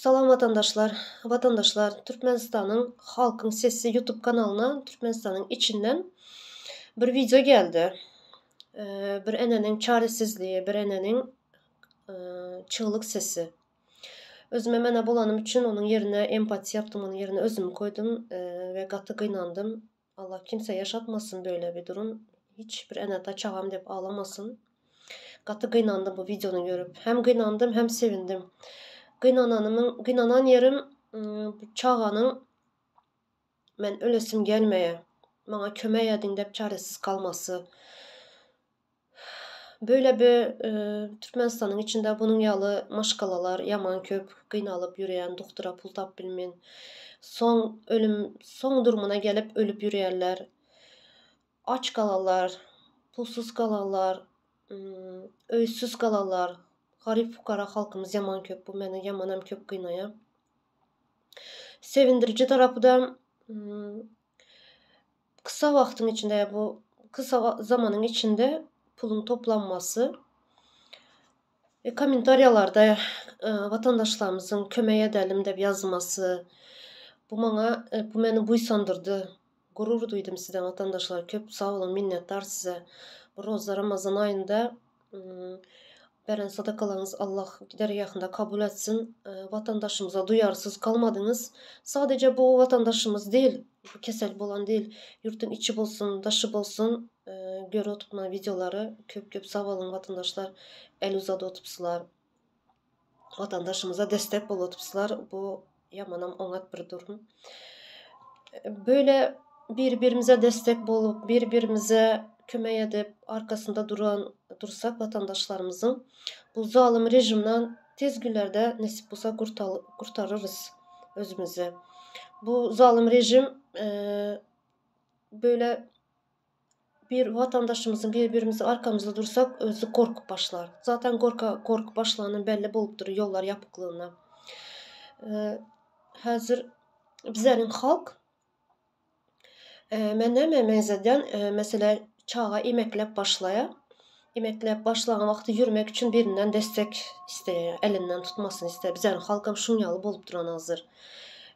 Salam vatandaşlar, Türkmenistan'ın Halkın Sesi YouTube kanalına Türkmenistan'ın içinden bir video geldi. Bir enenin çaresizliği, bir enenin çığlık sesi. Özüme mene bolanım için onun yerine empati yaptım, onun yerine özümü koydum ve katı kıynandım. Allah kimse yaşatmasın böyle bir durum. Hiçbir enete çağam deyip ağlamasın. Katı kıynandım bu videonu görüp. Hem kıynandım hem sevindim. Kıynanan yerim çağanın men ölesim gelmeye, bana kömək edin dep çaresiz kalması. Böyle bir Türkmenistan'ın içinde bunun yalı maşkalalar, yaman köp, kıynalıp yürüyen, doktora pul tap bilmeyen, son durumuna gelip ölüp yürüyenler, aç kalallar, pulsuz kalallar, öysüz kalallar, garip fukara halkımız yaman köp, bu meni yamanam köp kıynaya. Sevindirici tarafı da kısa vaktin içinde, bu kısa zamanın içinde pulun toplanması ve komentaryalarda vatandaşlarımızın kömək edelim dep yazması, bu meni buysandırdı. Gurur duydum sizden vatandaşlar. Köp sağ olun, minnettar size. Bu Rozda Ramazan ayında beren sadakalarınız Allah gider yakında kabul etsin. Vatandaşımıza duyarsız kalmadınız. Sadece bu vatandaşımız değil, bu kesel bolan değil, yurtun içi bolsun, dışı bolsun, göre otupma videoları köp sağ olun vatandaşlar. El uzadı otupsular. Vatandaşımıza destek bol otupsular. Bu yamanam onat bir durum. Böyle birbirimize destek bolup, birbirimize kömək edip arkasında dursak vatandaşlarımızın bu zalim rejimden tez günlerde nesip olsa kurtarırız özümüzü. Bu zalim rejim böyle bir vatandaşımızın birbirimize arkamızda dursak özü korkup başlar. Zaten korku başlarının belli bolup durur yollar yapıklığına. Hazır bizlerin halk menne mezeden mesela çağa emeklep başlaya. Emeklep başlayan vakti yürümek için birinden destek isteye, elinden tutmasını isteye. Bizlerin halkım şunyalı bolup duran hazır.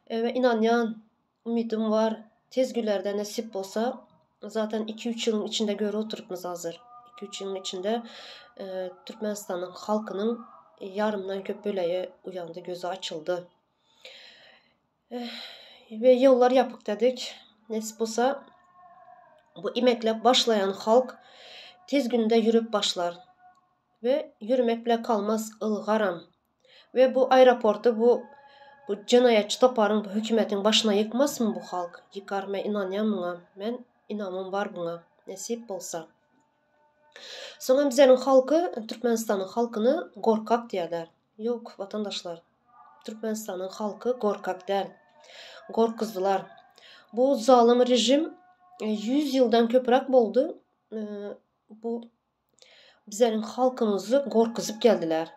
Ve inanyan, ümidim var. Tez günlerde nasip olsa zaten 2-3 yılın içinde göre oturupmuz hazır. 2-3 yılın içinde Türkmenistan'ın halkının yarımdan köp böleği uyandı, gözü açıldı. Ve yollar yapık dedik. Nasip olsa bu emeklep başlayan halk tez günde yürüp başlar. Ve yürümek bile kalmaz ılgaram. Ve bu aeroportu bu cinayetçi toparın bu hükümetin başına yıkmaz mı bu halk? Yıkar mı inanyan buna? Men inamım var buna. Nasip olsa. Sonra bizlerin halkı, Türkmenistan'ın halkını korkak diyorlar. Yok vatandaşlar. Türkmenistan'ın halkı korkak değil. Korkuzdular. Bu zalim rejim 100 yıldan köprak boldu. Bu bizlerin halkımızı korkuzup geldiler.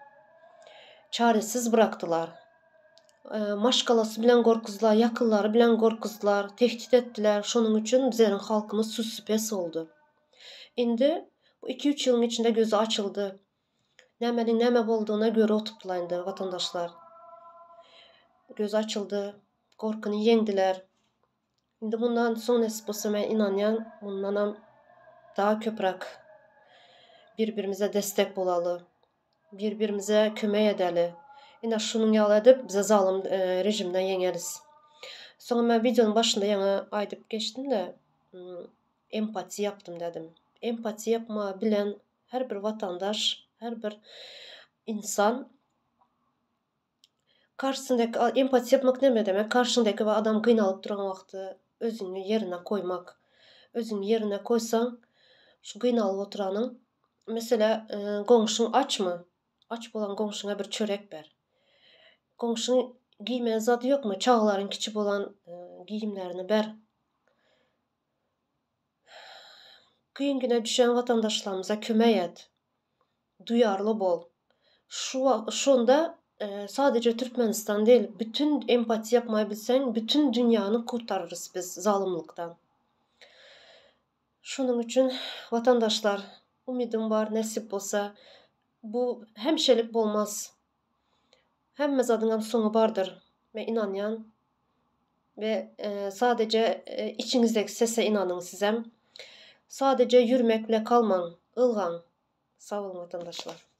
Çaresiz bıraktılar. Maşkalası bilen korkuzdular, yakınları bilen korkuzdular, tehdit ettiler. Şunun için bizlerin halkımız sus süpes oldu. Indi bu 2-3 yılın içinde gözü açıldı. Nemenin neme olduğuna göre otuplayındı vatandaşlar. Göz açıldı, korkunu yendiler. Indi bundan son esposama inanyan, bundan daha köprak birbirimize destek bolalı, birbirimize kömək edeli. Yine şunun yalı edip bize zalim rejimden yengeriz. Sonra ben videonun başında yana aydıp geçtim de empati yaptım dedim. Empati yapma bilen her bir vatandaş, her bir insan karşısındaki empati yapmak ne demek? Karşındaki adam kıynalıp duran vakti özünü yerine koymak. Özünü yerine koysan şu kıynalıp oturanın mesela komşun aç mı? Aç bolan komşuna bir çörek ver. Komşun giymeye zat yok mu? Çağların küçük olan giyimlerini ver. Kıyın güne düşen vatandaşlarımıza kömək et. Duyarlı bol. Şunda sadece Türkmenistan değil, bütün empati yapmayı bilsen, bütün dünyanı kurtarırız biz zalimlikten. Şunun için vatandaşlar, umidim var, nasip olsa bu hemşelik olmaz. Hemme zadyňam soňy bardyr. Men inanýan we sadece içiňizdeki sese inanyň sizem. Sadece ýürmek bile kalmaň, ylgaň. Sag bolun vatandaşlar.